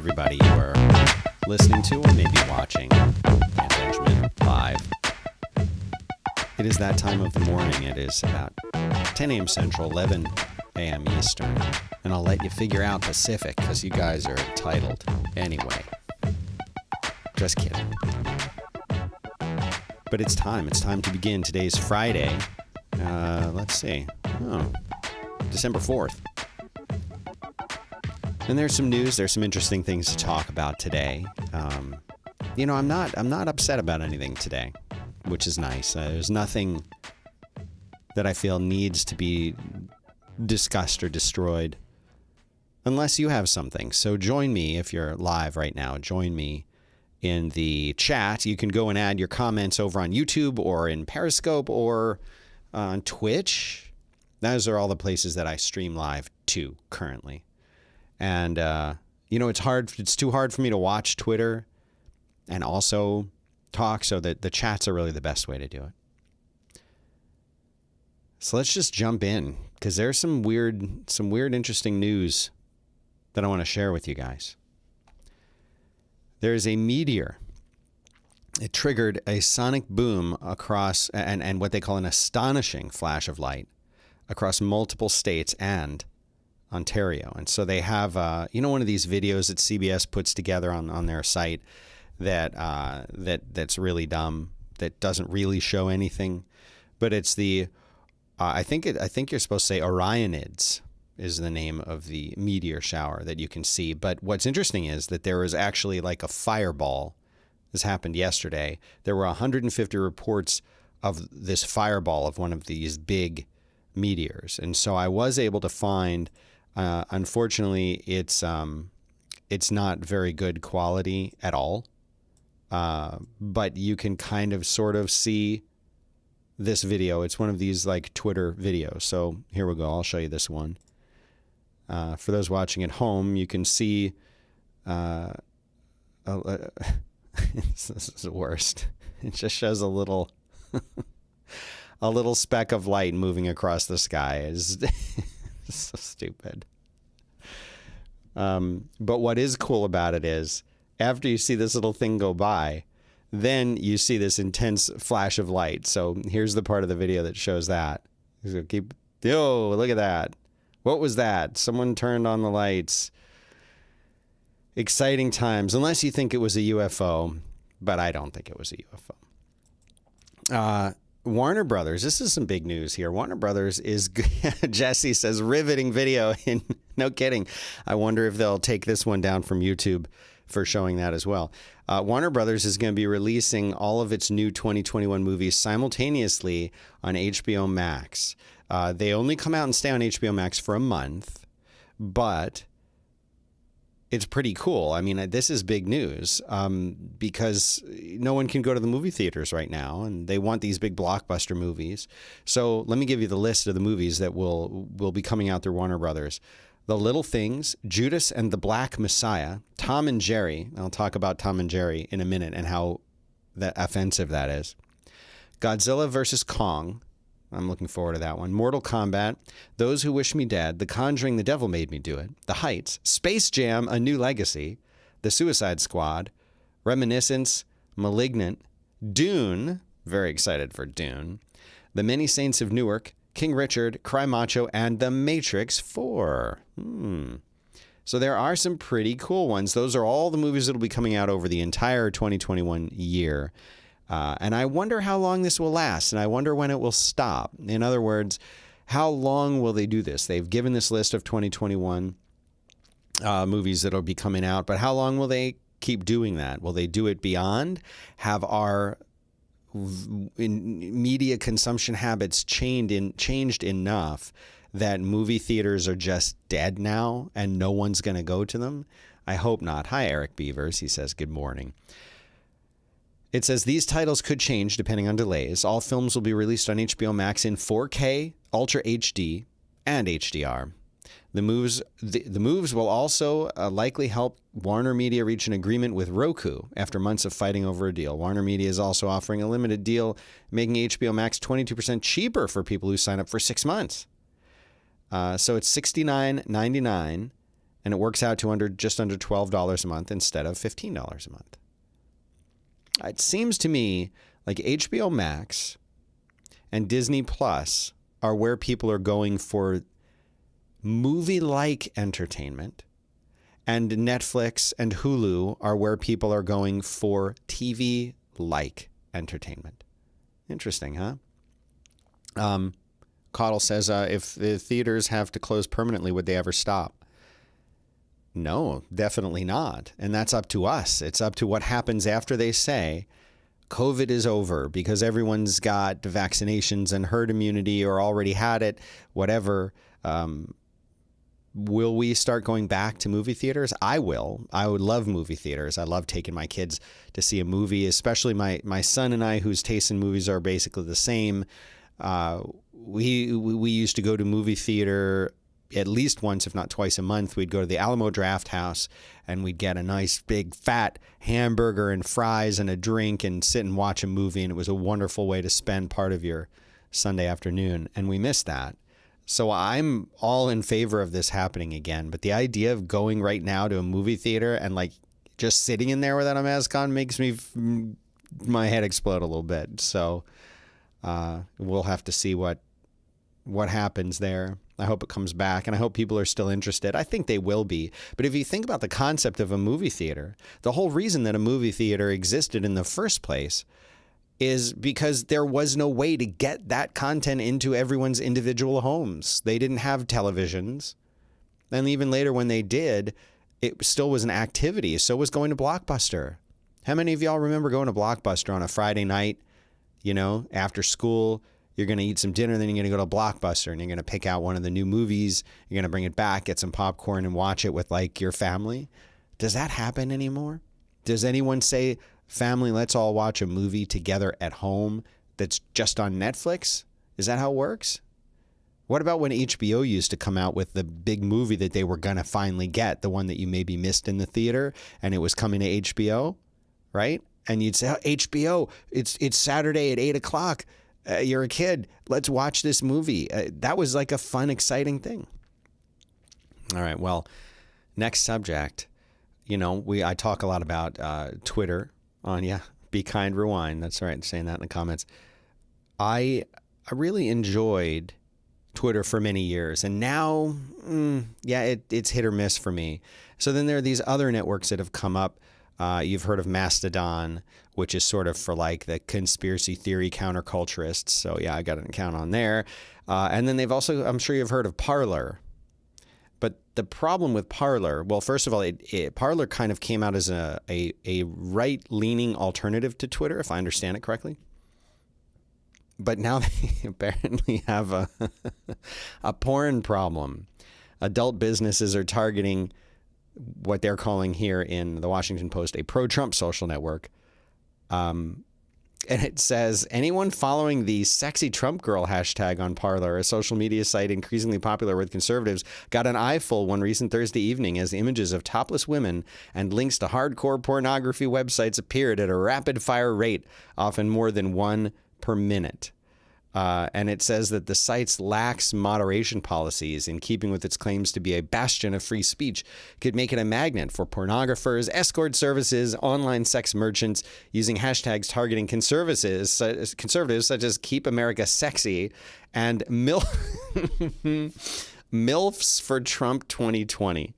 everybody. You are listening to or maybe watching Dan Benjamin live. It is that time of the morning. It is about 10 a.m. Central, 11 a.m. Eastern. And I'll let you figure out Pacific because you guys are entitled. Anyway. Just kidding. But it's time. It's time to begin. Today's Friday. Let's see. December 4th. And there's some news. There's some interesting things to talk about today. I'm not upset about anything today, which is nice. There's nothing that I feel needs to be discussed or destroyed unless you have something. So join me if you're live right now. Join me in the chat. You can go and add your comments over on YouTube or in Periscope or on Twitch. Those are all the places that I stream live to currently. And, it's too hard for me to watch Twitter and also talk, so that the chats are really the best way to do it. So let's just jump in, because there's some weird, interesting news that I want to share with you guys. There's a meteor. It triggered a sonic boom across, and what they call an astonishing flash of light across multiple states and Ontario. And so they have, one of these videos that CBS puts together on their site that's really dumb, that doesn't really show anything. But it's the, I think you're supposed to say Orionids is the name of the meteor shower that you can see. But what's interesting is that there was actually like a fireball. This happened yesterday. There were 150 reports of this fireball of one of these big meteors. And so I was able to find, unfortunately, it's not very good quality at all. But you can kind of sort of see this video. It's one of these like Twitter videos. So here we go. I'll show you this one. For those watching at home, you can see, this is the worst. It just shows a little speck of light moving across the sky. It's so stupid. But what is cool about it is, after you see this little thing go by, then you see this intense flash of light. So here's the part of the video that shows that. So look at that. What was that? Someone turned on the lights. Exciting times, unless you think it was a UFO, but I don't think it was a UFO. Warner Brothers, this is some big news here. Warner Brothers is, Jesse says, riveting video. And no kidding. I wonder if they'll take this one down from YouTube for showing that as well. Warner Brothers is going to be releasing all of its new 2021 movies simultaneously on HBO Max. They only come out and stay on HBO Max for a month, but it's pretty cool. I mean, this is big news because no one can go to the movie theaters right now, and they want these big blockbuster movies. So let me give you the list of the movies that will be coming out through Warner Brothers. The Little Things, Judas and the Black Messiah, Tom and Jerry. I'll talk about Tom and Jerry in a minute and how offensive that is. Godzilla vs. Kong. I'm looking forward to that one. Mortal Kombat, Those Who Wish Me Dead, The Conjuring, The Devil Made Me Do It, The Heights, Space Jam, A New Legacy, The Suicide Squad, Reminiscence, Malignant, Dune, very excited for Dune, The Many Saints of Newark, King Richard, Cry Macho, and The Matrix 4. So there are some pretty cool ones. Those are all the movies that will be coming out over the entire 2021 year. And I wonder how long this will last, and I wonder when it will stop. In other words, how long will they do this? They've given this list of 2021 movies that will be coming out, but how long will they keep doing that? Will they do it beyond? Have our media consumption habits changed enough that movie theaters are just dead now and no one's going to go to them? I hope not. Hi, Eric Beavers. He says, good morning. It says these titles could change depending on delays. All films will be released on HBO Max in 4K, Ultra HD, and HDR. The moves will also likely help Warner Media reach an agreement with Roku after months of fighting over a deal. Warner Media is also offering a limited deal, making HBO Max 22% cheaper for people who sign up for 6 months. So it's $69.99, and and it works out to just under $12 a month instead of $15 a month. It seems to me like HBO Max and Disney Plus are where people are going for movie-like entertainment, and Netflix and Hulu are where people are going for TV-like entertainment. Interesting, huh? Caudle says, if the theaters have to close permanently, would they ever stop? No, definitely not. And that's up to us. It's up to what happens after they say COVID is over because everyone's got vaccinations and herd immunity or already had it, whatever. Will we start going back to movie theaters? I will. I would love movie theaters. I love taking my kids to see a movie, especially my son and I, whose tastes in movies are basically the same. We used to go to movie theater at least once, if not twice a month. We'd go to the Alamo Draft House and we'd get a nice big fat hamburger and fries and a drink and sit and watch a movie. And it was a wonderful way to spend part of your Sunday afternoon. And we missed that. So I'm all in favor of this happening again. But the idea of going right now to a movie theater and like just sitting in there without a mask on makes my head explode a little bit. So we'll have to see what happens there. I hope it comes back, and I hope people are still interested. I think they will be. But if you think about the concept of a movie theater, the whole reason that a movie theater existed in the first place is because there was no way to get that content into everyone's individual homes. They didn't have televisions. And even later when they did, it still was an activity. So was going to Blockbuster. How many of y'all remember going to Blockbuster on a Friday night, after school? You're going to eat some dinner, then you're going to go to Blockbuster and you're going to pick out one of the new movies. You're going to bring it back, get some popcorn and watch it with like your family. Does that happen anymore? Does anyone say, family, let's all watch a movie together at home that's just on Netflix? Is that how it works? What about when HBO used to come out with the big movie that they were going to finally get, the one that you maybe missed in the theater, and it was coming to HBO, right? And you'd say, oh, HBO, it's Saturday at 8 o'clock. You're a kid. Let's watch this movie. That was like a fun, exciting thing. All right. Well, next subject. I talk a lot about Twitter on, Be Kind Rewind. That's right. I'm saying that in the comments. I really enjoyed Twitter for many years. And now, it's hit or miss for me. So then there are these other networks that have come up. You've heard of Mastodon, which is sort of for like the conspiracy theory counterculturists. So I got an account on there. And then they've also, I'm sure you've heard of Parlor. But the problem with Parlor, well, first of all, Parlor kind of came out as a right-leaning alternative to Twitter, if I understand it correctly. But now they apparently have a porn problem. Adult businesses are targeting what they're calling here in the Washington Post a pro-Trump social network. And it says, anyone following the sexy Trump girl hashtag on Parlor, a social media site increasingly popular with conservatives, got an eyeful one recent Thursday evening as images of topless women and links to hardcore pornography websites appeared at a rapid-fire rate, often more than one per minute. And it says that the site's lax moderation policies, in keeping with its claims to be a bastion of free speech, could make it a magnet for pornographers, escort services, online sex merchants, using hashtags targeting conservatives such as Keep America Sexy and MILFs for Trump 2020.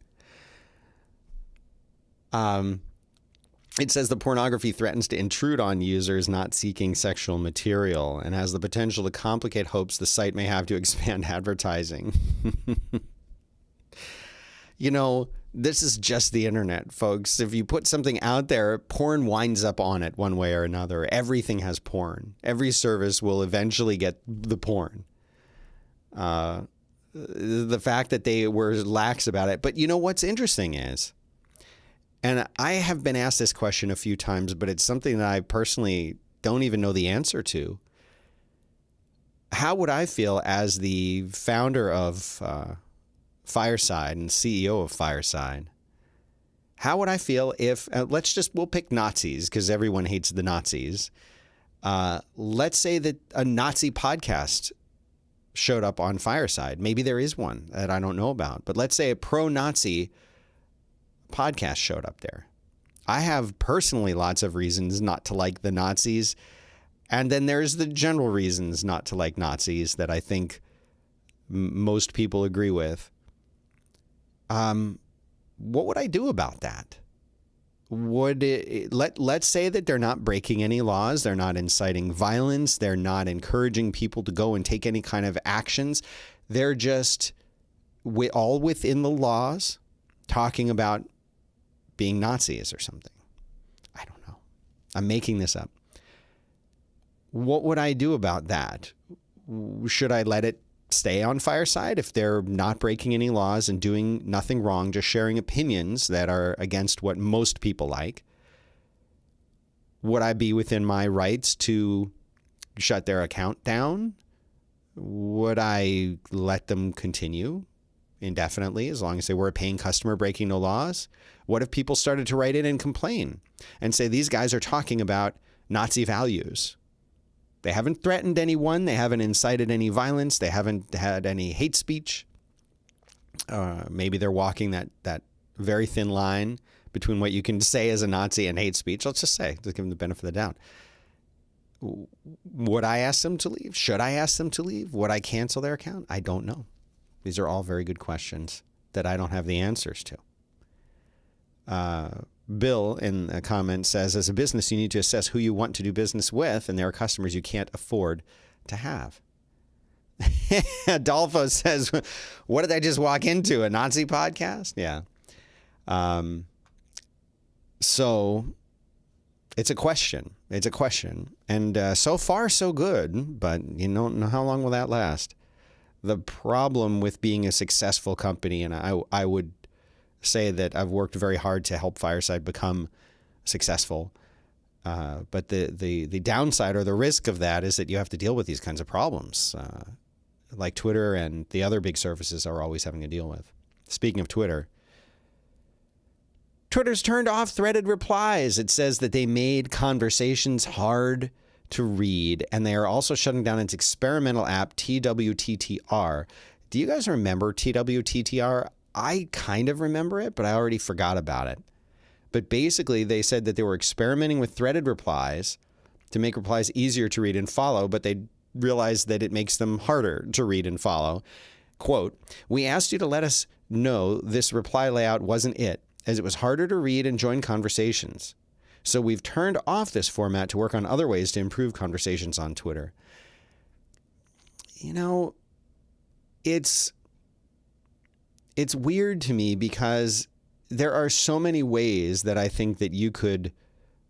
It says the pornography threatens to intrude on users not seeking sexual material and has the potential to complicate hopes the site may have to expand advertising. This is just the internet, folks. If you put something out there, porn winds up on it one way or another. Everything has porn. Every service will eventually get the porn. The fact that they were lax about it. But what's interesting is, and I have been asked this question a few times, but it's something that I personally don't even know the answer to. How would I feel as the founder of Fireside and CEO of Fireside? How would I feel if, we'll pick Nazis because everyone hates the Nazis. Let's say that a Nazi podcast showed up on Fireside. Maybe there is one that I don't know about, but let's say a pro-Nazi podcast showed up there. I have personally lots of reasons not to like the Nazis. And then there's the general reasons not to like Nazis that I think most people agree with. What would I do about that? Let's say that they're not breaking any laws. They're not inciting violence. They're not encouraging people to go and take any kind of actions. They're just all within the laws, talking about being Nazis or something. I don't know. I'm making this up. What would I do about that? Should I let it stay on Fireside if they're not breaking any laws and doing nothing wrong, just sharing opinions that are against what most people like? Would I be within my rights to shut their account down? Would I let them continue indefinitely as long as they were a paying customer breaking no laws? What if people started to write in and complain and say these guys are talking about Nazi values? They haven't threatened anyone. They haven't incited any violence. They haven't had any hate speech. Maybe they're walking that very thin line between what you can say as a Nazi and hate speech. Let's just say, to give them the benefit of the doubt. Would I ask them to leave? Should I ask them to leave? Would I cancel their account? I don't know. These are all very good questions that I don't have the answers to. Bill in a comment says, as a business, you need to assess who you want to do business with, and there are customers you can't afford to have. Adolfo says, what did I just walk into? A Nazi podcast? Yeah. So it's a question. It's a question. And so far, so good. But you don't know how long will that last. The problem with being a successful company, and I would say that I've worked very hard to help Fireside become successful. But the downside or the risk of that is that you have to deal with these kinds of problems, like Twitter and the other big services are always having to deal with. Speaking of Twitter, Twitter's turned off threaded replies. It says that they made conversations hard to read, and they are also shutting down its experimental app, TWTTR. Do you guys remember TWTTR? I kind of remember it, but I already forgot about it. But basically, they said that they were experimenting with threaded replies to make replies easier to read and follow, but they realized that it makes them harder to read and follow. Quote, we asked you to let us know this reply layout wasn't it, as it was harder to read and join conversations. So we've turned off this format to work on other ways to improve conversations on Twitter. You know, it's weird to me because there are so many ways that I think that you could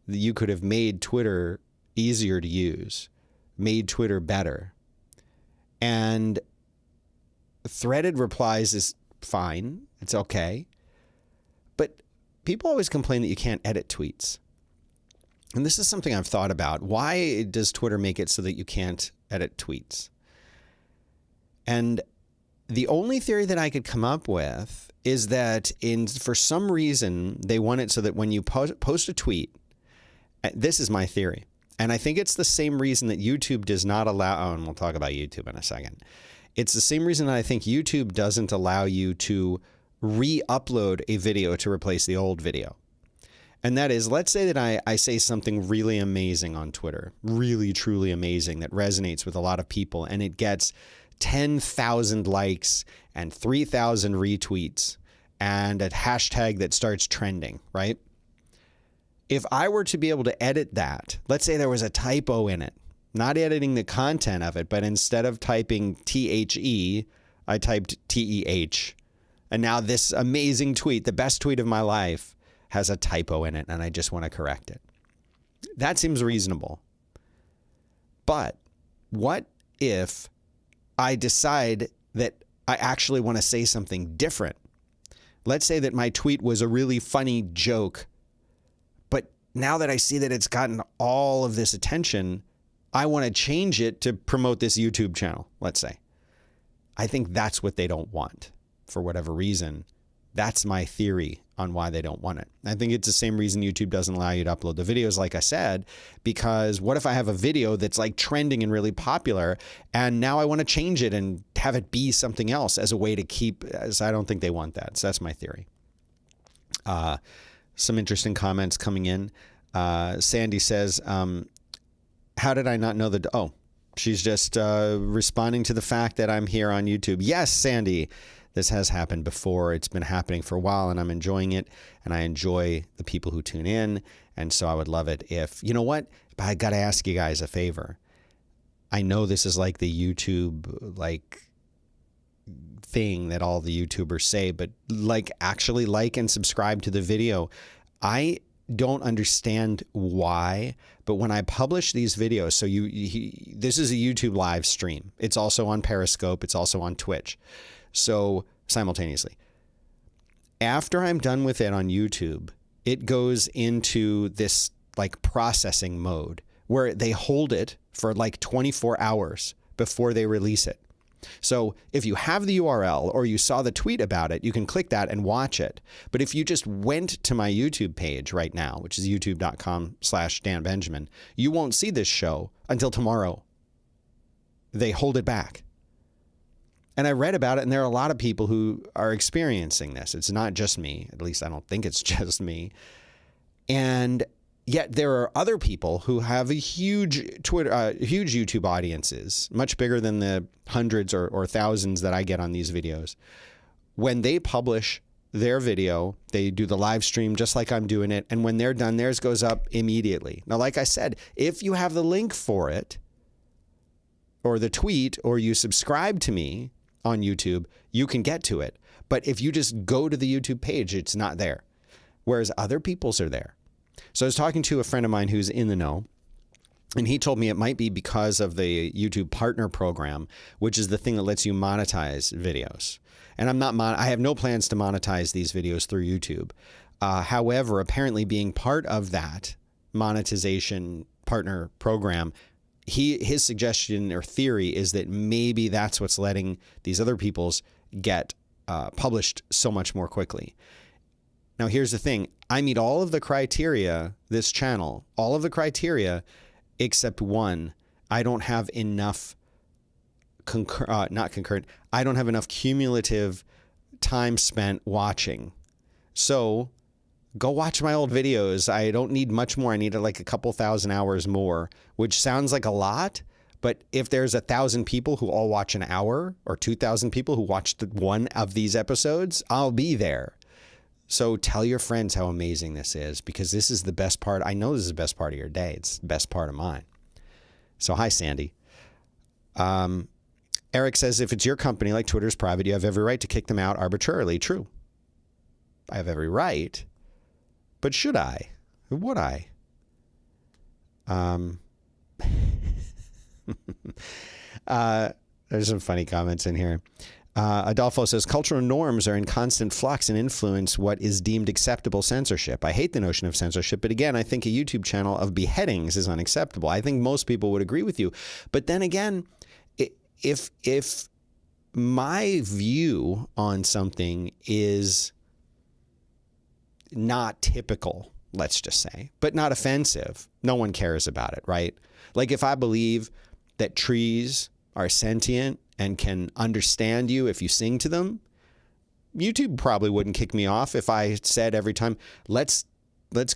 have made Twitter easier to use, made Twitter better. And threaded replies is fine. It's okay. But people always complain that you can't edit tweets. And this is something I've thought about. Why does Twitter make it so that you can't edit tweets? And the only theory that I could come up with is that for some reason, they want it so that when you post a tweet, this is my theory. And I think it's the same reason that YouTube does not allow, and we'll talk about YouTube in a second. It's the same reason that I think YouTube doesn't allow you to re-upload a video to replace the old video. And that is, let's say that I say something really amazing on Twitter, really, truly amazing that resonates with a lot of people, and it gets 10,000 likes and 3,000 retweets and a hashtag that starts trending, right? If I were to be able to edit that, let's say there was a typo in it, not editing the content of it, but instead of typing THE, I typed TEH. And now this amazing tweet, the best tweet of my life, has a typo in it, and I just want to correct it. That seems reasonable. But what if I decide that I actually want to say something different? Let's say that my tweet was a really funny joke, but now that I see that it's gotten all of this attention, I want to change it to promote this YouTube channel, let's say. I think that's what they don't want for whatever reason. That's my theory on why they don't want it. I think it's the same reason YouTube doesn't allow you to upload the videos, like I said, because what if I have a video that's like trending and really popular, and now I want to change it and have it be something else as a way to keep, as I don't think they want that. So that's my theory. Some interesting comments coming in. Sandy says, how did I not know the... Oh, she's just responding to the fact that I'm here on YouTube. Yes, Sandy, this has happened before. It's been happening for a while, and I'm enjoying it, and I enjoy the people who tune in, and so I would love it if... You know what? I got to ask you guys a favor. I know this is like the YouTube, like, thing that all the YouTubers say, but actually like and subscribe to the video. I don't understand why, but when I publish these videos, so this is a YouTube live stream. It's also on Periscope. It's also on Twitch. So simultaneously, after I'm done with it on YouTube, it goes into this like processing mode where they hold it for like 24 hours before they release it. So if you have the URL or you saw the tweet about it, you can click that and watch it. But if you just went to my YouTube page right now, which is youtube.com/Dan Benjamin, you won't see this show until tomorrow. They hold it back. And I read about it, and there are a lot of people who are experiencing this. It's not just me. At least I don't think it's just me. And yet there are other people who have a huge huge YouTube audiences, much bigger than the hundreds or thousands that I get on these videos. When they publish their video, they do the live stream just like I'm doing it. And when they're done, theirs goes up immediately. Now, like I said, if you have the link for it or the tweet, or you subscribe to me on YouTube, you can get to it. But if you just go to the YouTube page, it's not there. Whereas other people's are there. So I was talking to a friend of mine who's in the know, and he told me it might be because of the YouTube Partner Program, which is the thing that lets you monetize videos. And I have no plans to monetize these videos through YouTube. However, apparently being part of that monetization partner program, his suggestion or theory is that maybe that's what's letting these other people's get published so much more quickly. Now, here's the thing. I meet all of the criteria, this channel, all of the criteria, except one. I don't have enough, I don't have enough cumulative time spent watching. So go watch my old videos. I don't need much more. I need like a couple thousand hours more, which sounds like a lot. But if there's 1,000 people who all watch an hour, or 2,000 people who watched one of these episodes, I'll be there. So tell your friends how amazing this is, because this is the best part. I know this is the best part of your day. It's the best part of mine. So hi, Sandy. Eric says, if it's your company, like Twitter's private, you have every right to kick them out arbitrarily. True. I have every right. But should I? Would I? There's some funny comments in here. Adolfo says, cultural norms are in constant flux and influence what is deemed acceptable censorship. I hate the notion of censorship, but again, I think a YouTube channel of beheadings is unacceptable. I think most people would agree with you. But then again, if my view on something is not typical, let's just say, but not offensive, no one cares about it, right? Like if I believe that trees are sentient and can understand you if you sing to them, YouTube probably wouldn't kick me off if I said every time, let's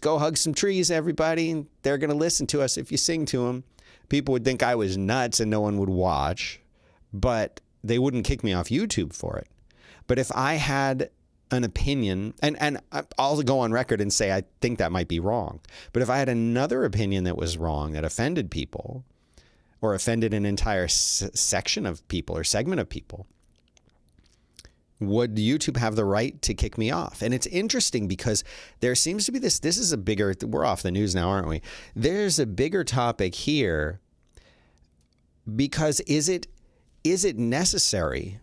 go hug some trees, everybody, and they're going to listen to us if you sing to them. People would think I was nuts and no one would watch, but they wouldn't kick me off YouTube for it. But if I had an opinion, and I'll go on record and say I think that might be wrong, but if I had another opinion that was wrong, that offended people, or offended an entire section of people or segment of people, would YouTube have the right to kick me off? And it's interesting because there seems to be this is a bigger, we're off the news now, aren't we? There's a bigger topic here, because is it necessary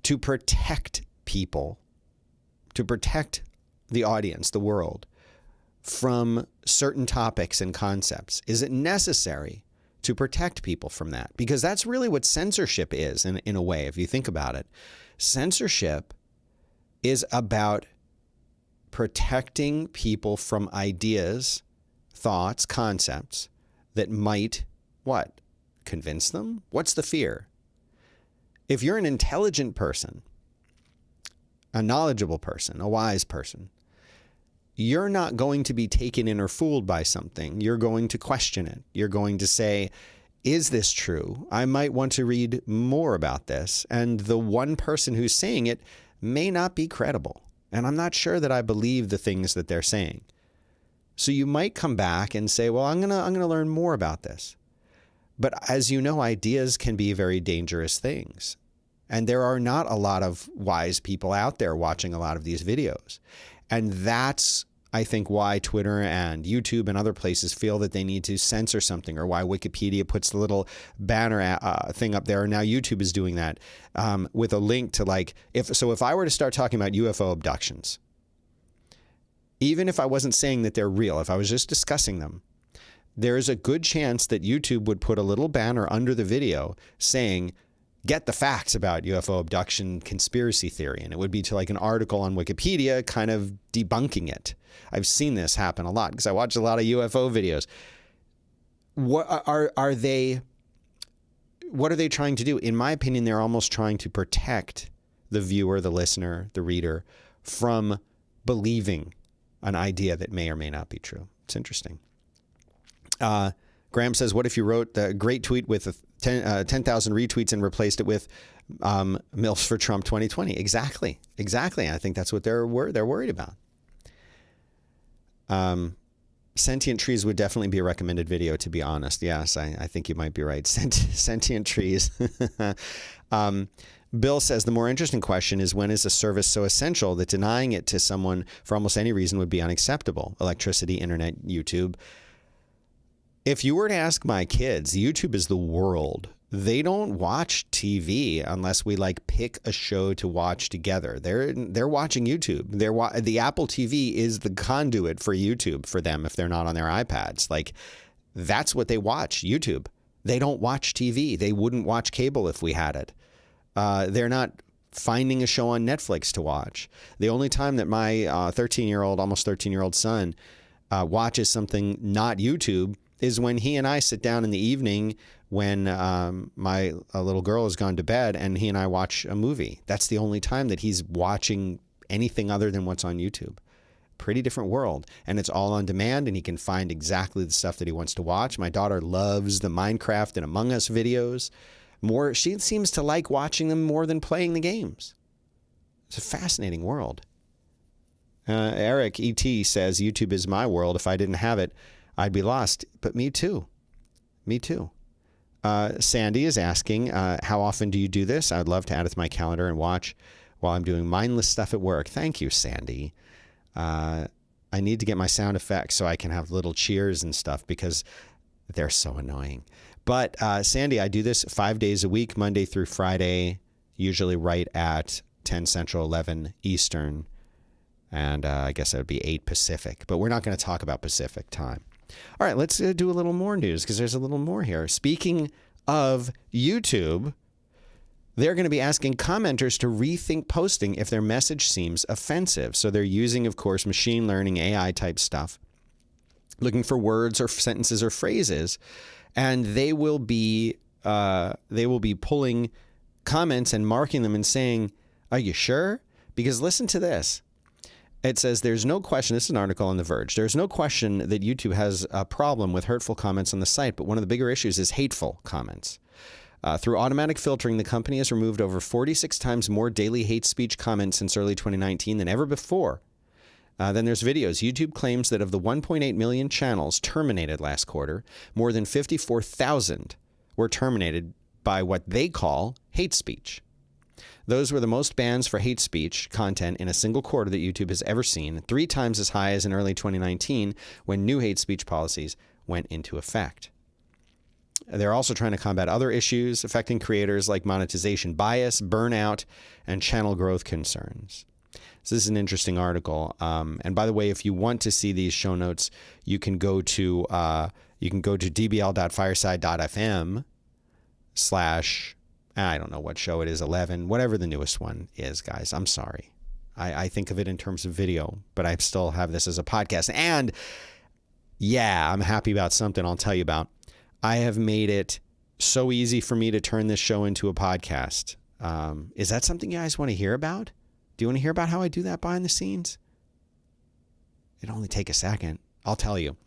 to protect people, to protect the audience, the world, from certain topics and concepts? Is it necessary to protect people from that? Because that's really what censorship is in a way, if you think about it. Censorship is about protecting people from ideas, thoughts, concepts that might, what? Convince them? What's the fear? If you're an intelligent person, a knowledgeable person, a wise person, you're not going to be taken in or fooled by something. You're going to question it. You're going to say, is this true? I might want to read more about this. And the one person who's saying it may not be credible. And I'm not sure that I believe the things that they're saying. So you might come back and say, well, I'm going to learn more about this. But as you know, ideas can be very dangerous things. And there are not a lot of wise people out there watching a lot of these videos. And that's, I think, why Twitter and YouTube and other places feel that they need to censor something, or why Wikipedia puts the little banner thing up there. And now YouTube is doing that with a link to, like, if I were to start talking about UFO abductions, even if I wasn't saying that they're real, if I was just discussing them, there is a good chance that YouTube would put a little banner under the video saying, get the facts about UFO abduction conspiracy theory. And it would be to like an article on Wikipedia kind of debunking it. I've seen this happen a lot because I watch a lot of UFO videos. What are they trying to do? In my opinion, they're almost trying to protect the viewer, the listener, the reader from believing an idea that may or may not be true. It's interesting. Graham says, what if you wrote the great tweet with 10,000 retweets and replaced it with MILFs for Trump 2020? Exactly. I think that's what they're worried about. Sentient trees would definitely be a recommended video, to be honest. Yes, I think you might be right. Sentient trees. Bill says, the more interesting question is, when is a service so essential that denying it to someone for almost any reason would be unacceptable? Electricity, internet, YouTube. If you were to ask my kids, YouTube is the world. They don't watch TV unless we like pick a show to watch together. They're watching YouTube. The Apple TV is the conduit for YouTube for them if they're not on their iPads. Like, that's what they watch, YouTube. They don't watch TV. They wouldn't watch cable if we had it. They're not finding a show on Netflix to watch. The only time that my 13-year-old, almost 13-year-old son watches something not YouTube is when he and I sit down in the evening when my little girl has gone to bed, and he and I watch a movie. That's the only time that he's watching anything other than what's on YouTube. Pretty different world. And it's all on demand, and he can find exactly the stuff that he wants to watch. My daughter loves the Minecraft and Among Us videos. She seems to like watching them more than playing the games. It's a fascinating world. Eric E.T. says, YouTube is my world. If I didn't have it, I'd be lost. But me too. Sandy is asking, how often do you do this? I'd love to add it to my calendar and watch while I'm doing mindless stuff at work. Thank you, Sandy. I need to get my sound effects so I can have little cheers and stuff because they're so annoying. But Sandy, I do this 5 days a week, Monday through Friday, usually right at 10 Central, 11 Eastern. And I guess that would be 8 Pacific. But we're not going to talk about Pacific time. All right, let's do a little more news because there's a little more here. Speaking of YouTube, they're going to be asking commenters to rethink posting if their message seems offensive. So they're using, of course, machine learning, AI type stuff, looking for words or sentences or phrases, and they will be pulling comments and marking them and saying, "Are you sure?" Because listen to this. It says, there's no question, this is an article on The Verge, there's no question that YouTube has a problem with hurtful comments on the site, but one of the bigger issues is hateful comments. Through automatic filtering, the company has removed over 46 times more daily hate speech comments since early 2019 than ever before. Then there's videos. YouTube claims that of the 1.8 million channels terminated last quarter, more than 54,000 were terminated by what they call hate speech. Those were the most bans for hate speech content in a single quarter that YouTube has ever seen, 3 times as high as in early 2019 when new hate speech policies went into effect. They're also trying to combat other issues affecting creators like monetization bias, burnout, and channel growth concerns. So this is an interesting article. And by the way, if you want to see these show notes, you can go to dbl.fireside.fm/ I don't know what show it is, 11, whatever the newest one is, guys. I'm sorry. I think of it in terms of video, but I still have this as a podcast. And yeah, I'm happy about something I'll tell you about. I have made it so easy for me to turn this show into a podcast. Is that something you guys want to hear about? Do you want to hear about how I do that behind the scenes? It'll only take a second. I'll tell you.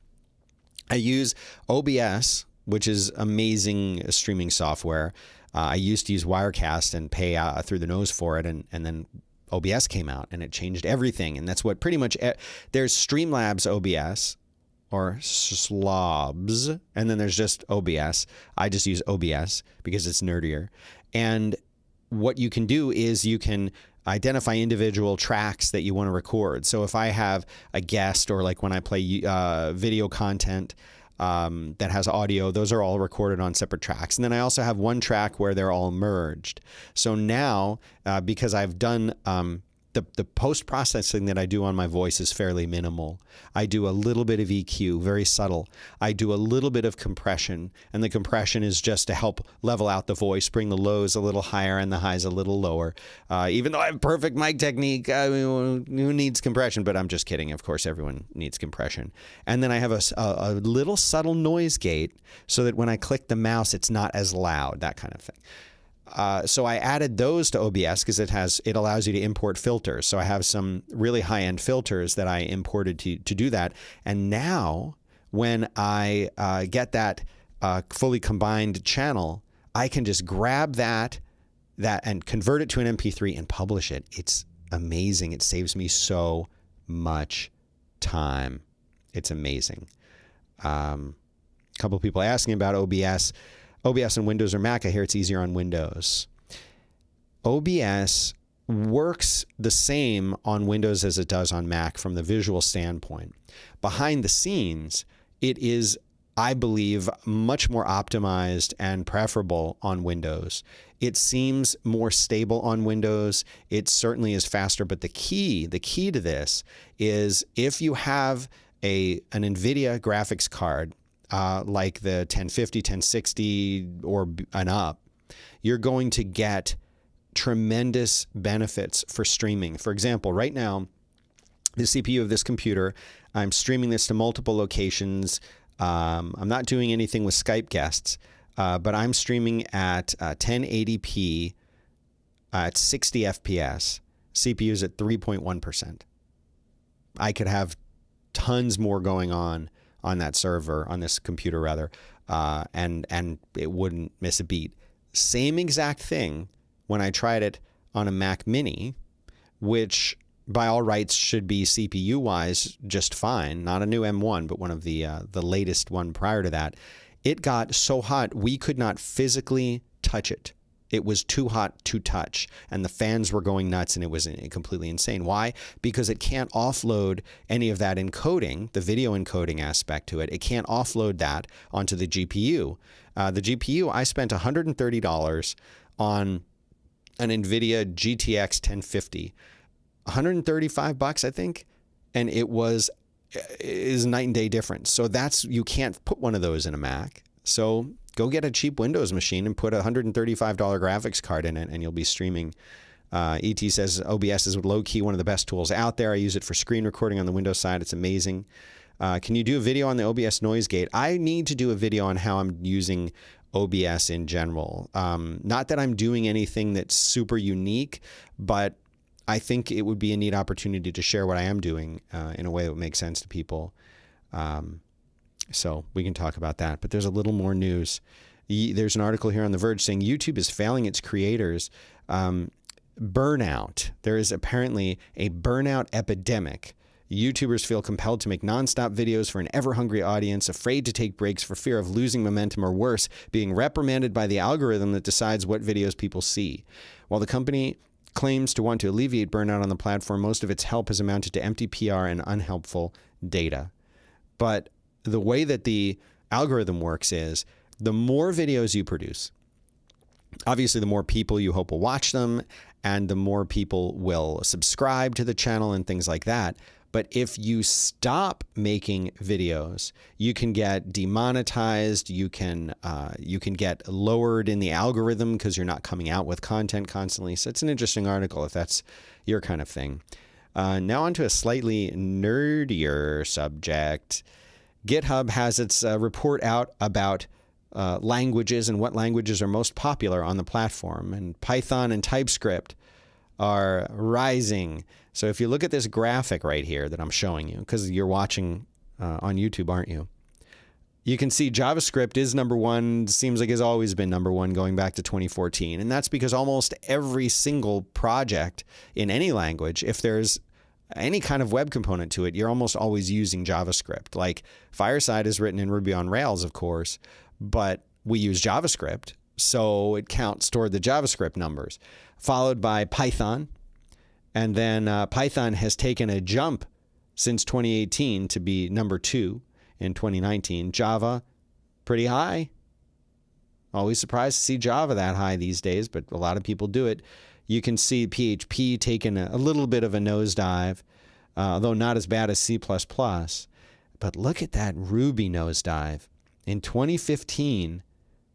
I use OBS, which is amazing streaming software. I used to use Wirecast and pay through the nose for it, and then OBS came out and it changed everything. And that's what pretty much there's Streamlabs OBS or Slobs, and then there's just OBS. I just use OBS because it's nerdier. And what you can do is you can identify individual tracks that you want to record. So if I have a guest, or like when I play video content that has audio, those are all recorded on separate tracks. And then I also have one track where they're all merged. So now, because I've done the post-processing that I do on my voice is fairly minimal. I do a little bit of EQ, very subtle. I do a little bit of compression, and the compression is just to help level out the voice, bring the lows a little higher and the highs a little lower. Even though I have perfect mic technique, who needs compression? But I'm just kidding. Of course, everyone needs compression. And then I have a little subtle noise gate so that when I click the mouse, it's not as loud, that kind of thing. So I added those to OBS because it allows you to import filters. So I have some really high-end filters that I imported to do that. And now when I get that fully combined channel, I can just grab that and convert it to an MP3 and publish it. It's amazing. It saves me so much time. It's amazing. A couple of people asking about OBS on Windows or Mac. I hear it's easier on Windows. OBS works the same on Windows as it does on Mac from the visual standpoint. Behind the scenes, it is, I believe, much more optimized and preferable on Windows. It seems more stable on Windows. It certainly is faster, but the key to this is if you have an NVIDIA graphics card, like the 1050, 1060 or and up, you're going to get tremendous benefits for streaming. For example, right now, the CPU of this computer, I'm streaming this to multiple locations. I'm not doing anything with Skype guests, but I'm streaming at 1080p at 60 FPS. CPU's at 3.1%. I could have tons more going on that server, on this computer rather, and it wouldn't miss a beat. Same exact thing when I tried it on a Mac Mini, which by all rights should be CPU-wise just fine. Not a new M1, but one of the latest one prior to that. It got so hot we could not physically touch it. It was too hot to touch, and the fans were going nuts, and it was completely insane. Why? Because it can't offload any of that encoding, the video encoding aspect to it. It can't offload that onto the GPU. The GPU, I spent $130 on an NVIDIA GTX 1050. $135, I think, and it is night and day difference. So you can't put one of those in a Mac. So go get a cheap Windows machine and put a $135 graphics card in it, and you'll be streaming. ET says OBS is low-key one of the best tools out there. I use it for screen recording on the Windows side. It's amazing. Can you do a video on the OBS noise gate? I need to do a video on how I'm using OBS in general. Not that I'm doing anything that's super unique, but I think it would be a neat opportunity to share what I am doing in a way that would make sense to people. So we can talk about that. But there's a little more news. There's an article here on The Verge saying YouTube is failing its creators. Burnout. There is apparently a burnout epidemic. YouTubers feel compelled to make nonstop videos for an ever-hungry audience, afraid to take breaks for fear of losing momentum or worse, being reprimanded by the algorithm that decides what videos people see. While the company claims to want to alleviate burnout on the platform, most of its help has amounted to empty PR and unhelpful data. But the way that the algorithm works is the more videos you produce, obviously the more people you hope will watch them, and the more people will subscribe to the channel and things like that. But if you stop making videos, you can get demonetized, you can get lowered in the algorithm because you're not coming out with content constantly. So it's an interesting article if that's your kind of thing. Now onto a slightly nerdier subject. GitHub has its report out about languages and what languages are most popular on the platform. And Python and TypeScript are rising. So if you look at this graphic right here that I'm showing you, because you're watching on YouTube, aren't you? You can see JavaScript is number one, seems like it's always been number one going back to 2014. And that's because almost every single project in any language, if there's any kind of web component to it, you're almost always using JavaScript. Like Fireside is written in Ruby on Rails, of course, but we use JavaScript. So it counts toward the JavaScript numbers, followed by Python. And then Python has taken a jump since 2018 to be number 2 in 2019. Java, pretty high. Always surprised to see Java that high these days, but a lot of people do it. You can see PHP taking a little bit of a nosedive, though not as bad as C++. But look at that Ruby nosedive. In 2015,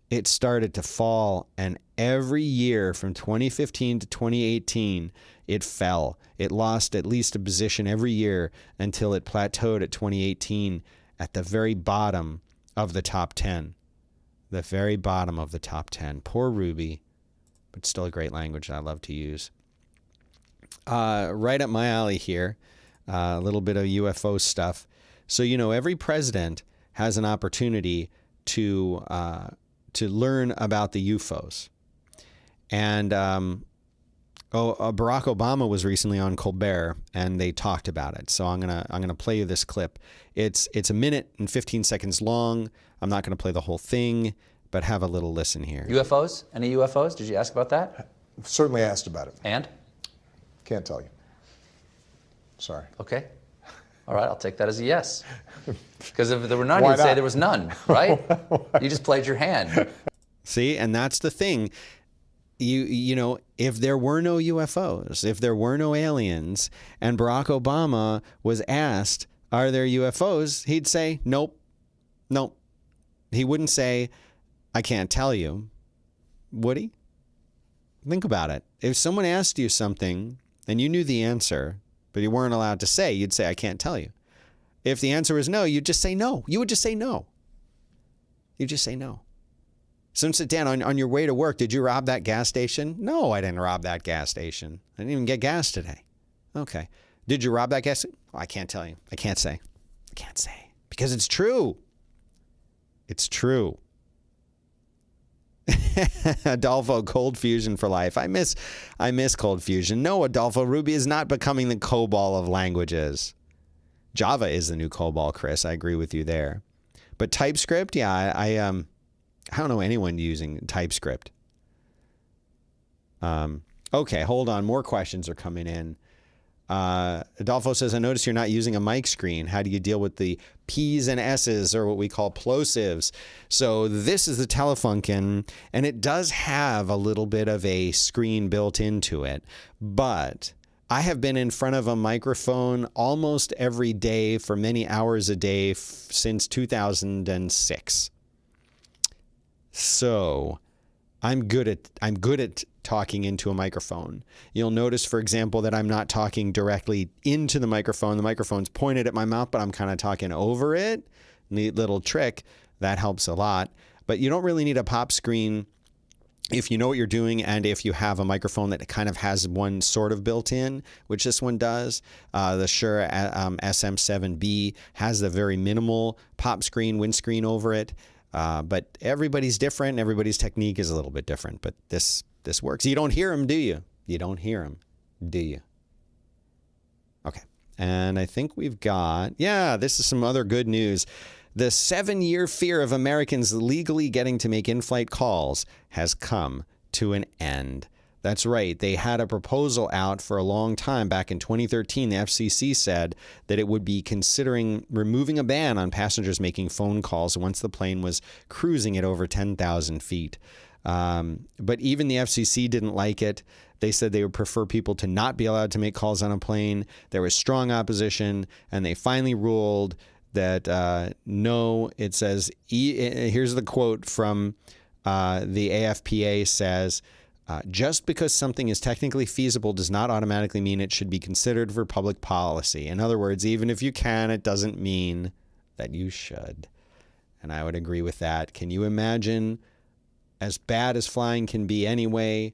it started to fall, and every year from 2015 to 2018, it fell. It lost at least a position every year until it plateaued at 2018 at the very bottom of the top 10. The very bottom of the top 10. Poor Ruby, but still a great language I love to use. Right up my alley here, a little bit of UFO stuff. So, you know, every president has an opportunity to learn about the UFOs. And Barack Obama was recently on Colbert, and they talked about it. So I'm gonna play you this clip. It's a minute and 15 seconds long. I'm not gonna play the whole thing, but have a little listen here. UFOs? Any UFOs? Did you ask about that? I've certainly asked about it. And? Can't tell you. Sorry. Okay. All right, I'll take that as a yes. Because if there were none, Why you'd say not? there was none, right? You just played your hand. See, and that's the thing. You know, if there were no UFOs, if there were no aliens, and Barack Obama was asked, are there UFOs? He'd say, nope, nope. He wouldn't say, I can't tell you. Would he? Think about it. If someone asked you something and you knew the answer, but you weren't allowed to say, you'd say, I can't tell you. If the answer was no, you'd just say no. You would just say no. You just say no. So sit down on your way to work. Did you rob that gas station? No, I didn't rob that gas station. I didn't even get gas today. Okay. Did you rob that gas station? Oh, I can't tell you. I can't say. I can't say. Because it's true. It's true. Adolfo, Cold Fusion for life. I miss Cold Fusion. No, Adolfo, Ruby is not becoming the COBOL of languages. Java is the new COBOL, Chris. I agree with you there. But TypeScript, yeah, I don't know anyone using TypeScript. Okay, hold on. More questions are coming in. Adolfo says, I notice you're not using a mic screen. How do you deal with the P's and S's, or what we call plosives? So this is the Telefunken, and it does have a little bit of a screen built into it. But I have been in front of a microphone almost every day for many hours a day since 2006. So I'm good at talking into a microphone. You'll notice, for example, that I'm not talking directly into the microphone. The microphone's pointed at my mouth, but I'm kind of talking over it. Neat little trick. That helps a lot. But you don't really need a pop screen if you know what you're doing, and if you have a microphone that kind of has one sort of built in, which this one does. The Shure SM7B has the very minimal pop screen, windscreen over it. But everybody's different. Everybody's technique is a little bit different. But this works. You don't hear them, do you? You don't hear them, do you? Okay. And I think we've got, yeah, this is some other good news. The 7-year fear of Americans legally getting to make in-flight calls has come to an end. That's right. They had a proposal out for a long time. Back in 2013, the FCC said that it would be considering removing a ban on passengers making phone calls once the plane was cruising at over 10,000 feet. But even the FCC didn't like it. They said they would prefer people to not be allowed to make calls on a plane. There was strong opposition, and they finally ruled that no, it says, here's the quote from the AFPA says, just because something is technically feasible does not automatically mean it should be considered for public policy. In other words, even if you can, it doesn't mean that you should. And I would agree with that. Can you imagine, as bad as flying can be anyway,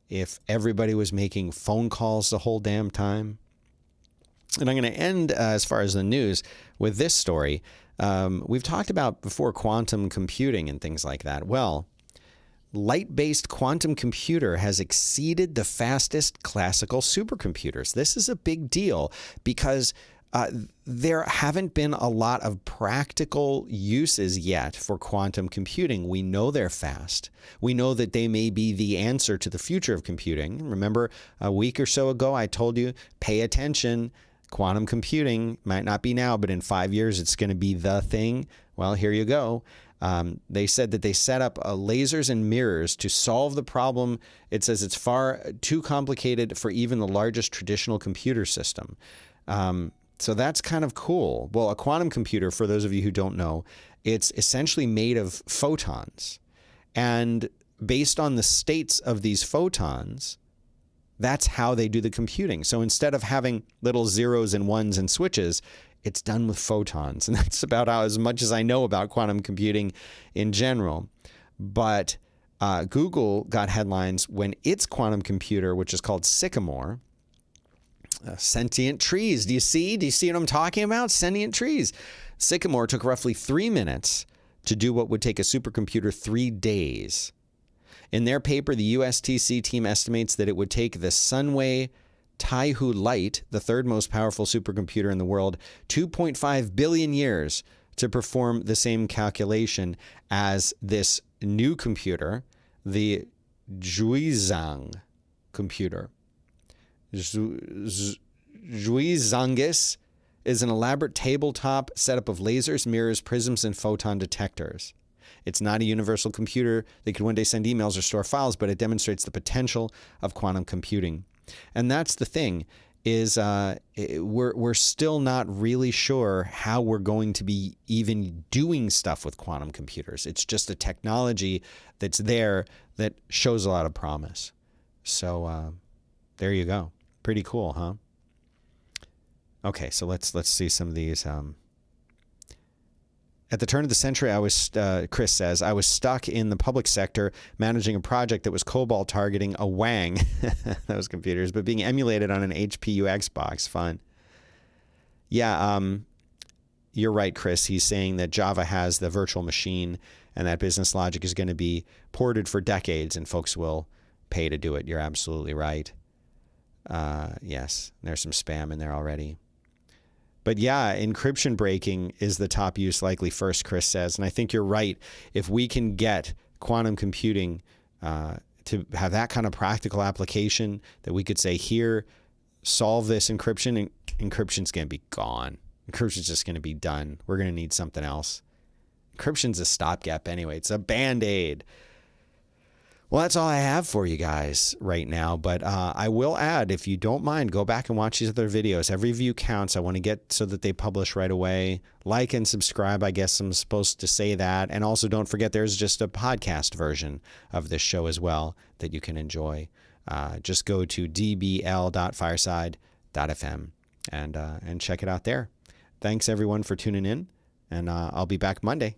if everybody was making phone calls the whole damn time? And I'm going to end, as far as the news, with this story. We've talked about before quantum computing and things like that. Well, light-based quantum computer has exceeded the fastest classical supercomputers. This is a big deal because there haven't been a lot of practical uses yet for quantum computing. We know they're fast. We know that they may be the answer to the future of computing. Remember, a week or so ago, I told you, pay attention. Quantum computing might not be now, but in 5 years, it's going to be the thing. Well, here you go. They said that they set up lasers and mirrors to solve the problem. It says it's far too complicated for even the largest traditional computer system. So that's kind of cool. Well, a quantum computer, for those of you who don't know, it's essentially made of photons. And based on the states of these photons, that's how they do the computing. So instead of having little zeros and ones and switches, it's done with photons. And that's about as much as I know about quantum computing in general. But Google got headlines when its quantum computer, which is called Sycamore, sentient trees. Do you see? Do you see what I'm talking about? Sentient trees. Sycamore took roughly 3 minutes to do what would take a supercomputer 3 days. In their paper, the USTC team estimates that it would take the Sunway Taihu Light, the third most powerful supercomputer in the world, 2.5 billion years to perform the same calculation as this new computer, the Zhuizhang computer. Zhuizhangis is an elaborate tabletop setup of lasers, mirrors, prisms, and photon detectors. It's not a universal computer that could one day send emails or store files, but it demonstrates the potential of quantum computing. And that's the thing, is we're still not really sure how we're going to be even doing stuff with quantum computers. It's just a technology that's there that shows a lot of promise. So there you go. Pretty cool, huh? Okay, so let's see some of these. At the turn of the century, Chris says, I was stuck in the public sector managing a project that was COBOL targeting a Wang, those computers, but being emulated on an HPU Xbox. Fun. Yeah, you're right, Chris. He's saying that Java has the virtual machine and that business logic is going to be ported for decades and folks will pay to do it. You're absolutely right. Yes, there's some spam in there already. But yeah, encryption breaking is the top use likely first, Chris says. And I think you're right. If we can get quantum computing to have that kind of practical application that we could say, here, solve this encryption, and encryption's going to be gone. Encryption's just going to be done. We're going to need something else. Encryption's a stopgap anyway. It's a Band-Aid. Well, that's all I have for you guys right now, but I will add, if you don't mind, go back and watch these other videos. Every view counts. I want to get so that they publish right away. Like and subscribe, I guess I'm supposed to say that. And also don't forget there's just a podcast version of this show as well that you can enjoy. Just go to dbl.fireside.fm and check it out there. Thanks, everyone, for tuning in, and I'll be back Monday.